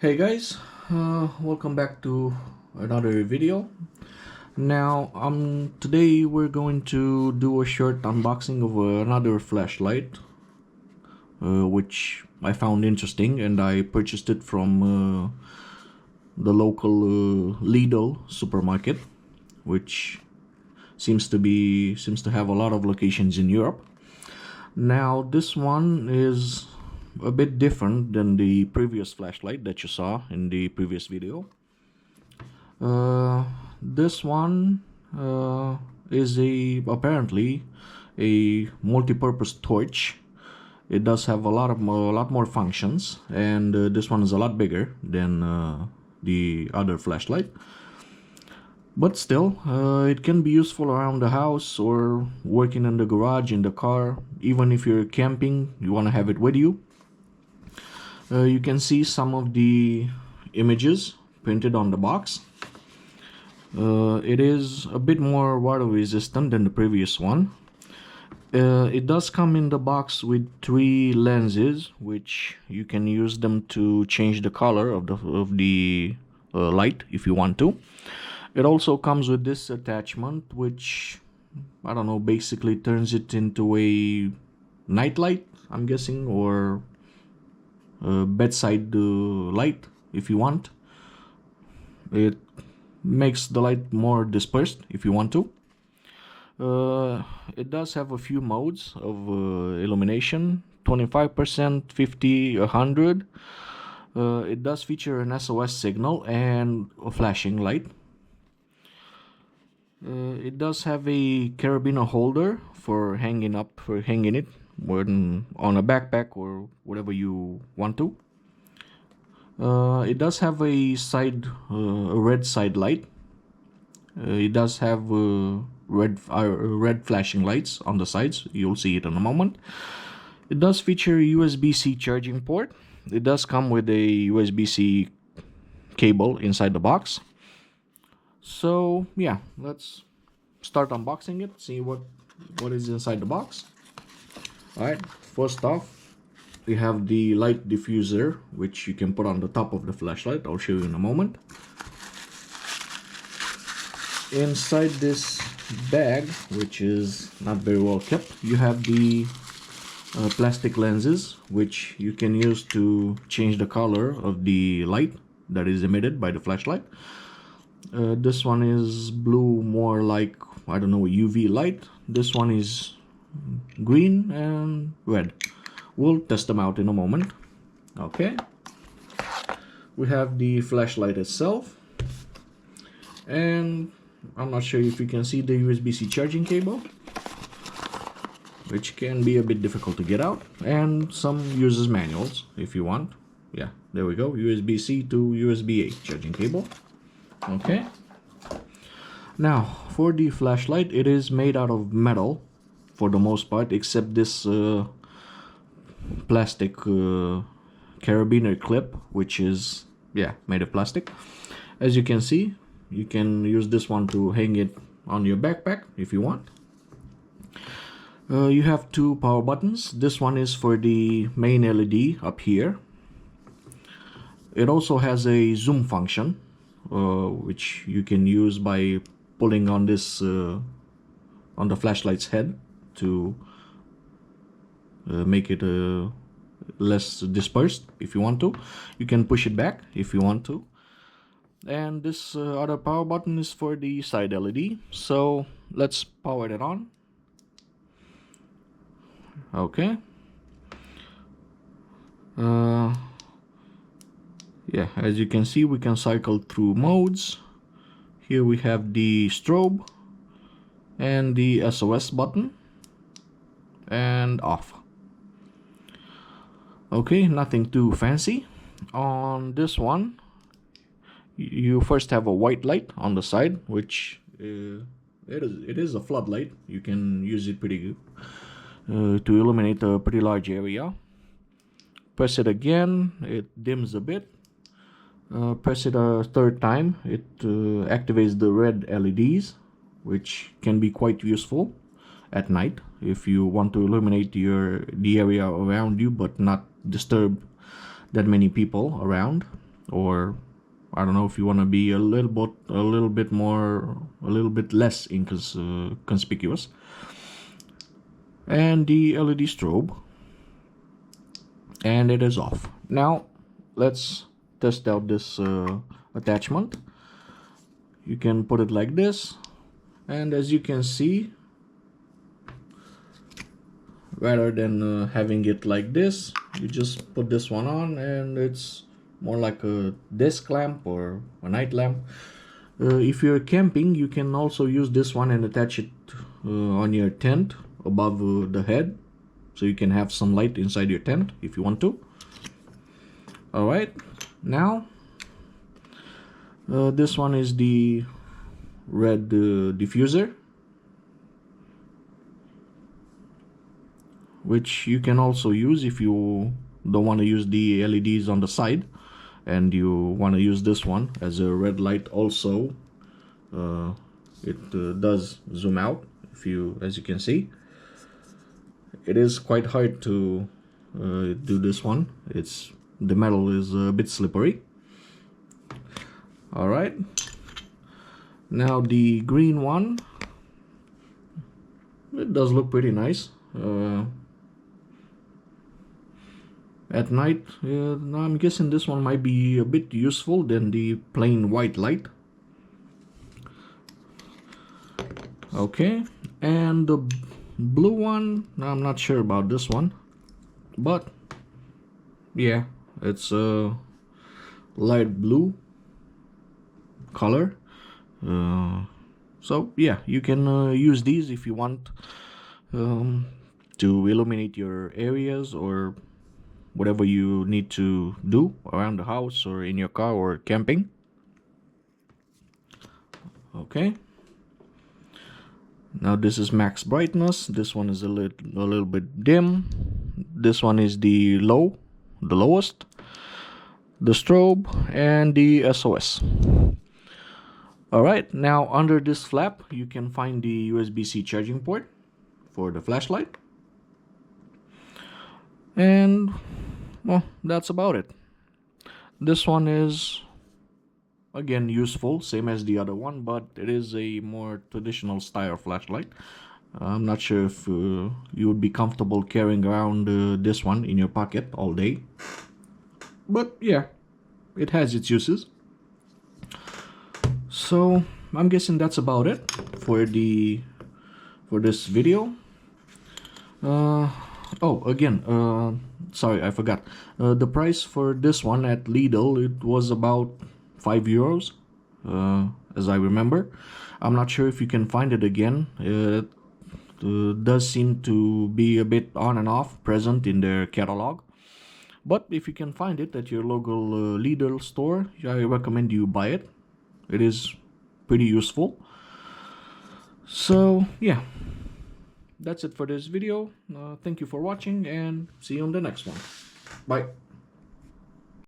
Hey guys, welcome back to another video. Now, today we're going to do a short unboxing of another flashlight, which I found interesting, and I purchased it from the local Lidl supermarket, which seems to have a lot of locations in Europe. Now, this one is a bit different than the previous flashlight that you saw in the previous video. This one is apparently a multi-purpose torch. It does have a lot more functions, and this one is a lot bigger than the other flashlight. But still, it can be useful around the house or working in the garage, in the car. Even if you're camping, you want to have it with you. You can see some of the images printed on the box. It is a bit more water resistant than the previous one. It does come in the box with 3 lenses, which you can use them to change the color of the light if you want to. It also comes with this attachment, which I don't know, basically turns it into a night light, I'm guessing, or bedside light if you want. It makes the light more dispersed if you want to. It does have a few modes of illumination: 25%, 50, 100. It does feature an SOS signal and a flashing light. It does have a carabiner holder for hanging it on a backpack or whatever you want to. It does have a red side light. It does have red flashing lights on the sides. You'll see it in a moment. It does feature a USB-C charging port. It does come with a USB-C cable inside the box. So yeah, let's start unboxing it, see what is inside the box. Alright, first off, we have the light diffuser, which you can put on the top of the flashlight. I'll show you in a moment. Inside this bag, which is not very well kept, you have the plastic lenses, which you can use to change the color of the light that is emitted by the flashlight. This one is blue, more like, I don't know, UV light. This one is green and red. We'll test them out in a moment. Okay, we have the flashlight itself, and I'm not sure if you can see the USB-C charging cable, which can be a bit difficult to get out, and some user's manuals if you want. Yeah, there we go, USB-C to USB-A charging cable. Okay, now for the flashlight, it is made out of metal for the most part, except this plastic carabiner clip, which is made of plastic. As you can see, you can use this one to hang it on your backpack if you want. You have 2 power buttons. This one is for the main LED up here. It also has a zoom function, which you can use by pulling on this on the flashlight's head to make it less dispersed if you want to. You can push it back if you want to. And this other power button is for the side LED. So let's power it on. Okay. Yeah, as you can see, we can cycle through modes. Here we have the strobe and the SOS button, and off. Okay, nothing too fancy. On this one, you first have a white light on the side, which it is a floodlight. You can use it pretty good to illuminate a pretty large area. Press it again, it dims a bit. Press it a third time, it activates the red LEDs, which can be quite useful at night if you want to illuminate the area around you but not disturb that many people around. or I don't know if you want to be a little bit less conspicuous. And the LED strobe, and it is off. Now let's test out this attachment. You can put it like this, and as you can see, rather than having it like this, you just put this one on, and it's more like a desk lamp or a night lamp. If you're camping, you can also use this one and attach it on your tent above the head, so you can have some light inside your tent if you want to. Alright, now this one is the red diffuser, which you can also use if you don't want to use the LEDs on the side and you want to use this one as a red light also. It does zoom out, as you can see. It is quite hard to do this one. The metal is a bit slippery. Alright, now the green one, it does look pretty nice. At night, I'm guessing this one might be a bit useful than the plain white light. Okay, and the blue one, I'm not sure about this one, but yeah, it's a light blue color. So yeah, you can use these if you want to illuminate your areas or whatever you need to do around the house or in your car or camping. Okay, now this is max brightness. This one is a little bit dim. This one is the lowest, the strobe, and the SOS. Alright, now under this flap you can find the USB-C charging port for the flashlight. And well, that's about it. This one is again useful, same as the other one, but it is a more traditional style flashlight. I'm not sure if you would be comfortable carrying around this one in your pocket all day, but yeah, it has its uses. So I'm guessing that's about it for this video. Oh, again, sorry, I forgot. The price for this one at Lidl, it was about €5, as I remember. I'm not sure if you can find it again. It does seem to be a bit on and off present in their catalog. But if you can find it at your local Lidl store, I recommend you buy it. It is pretty useful. So yeah, that's it for this video. Thank you for watching and see you on the next one. Bye.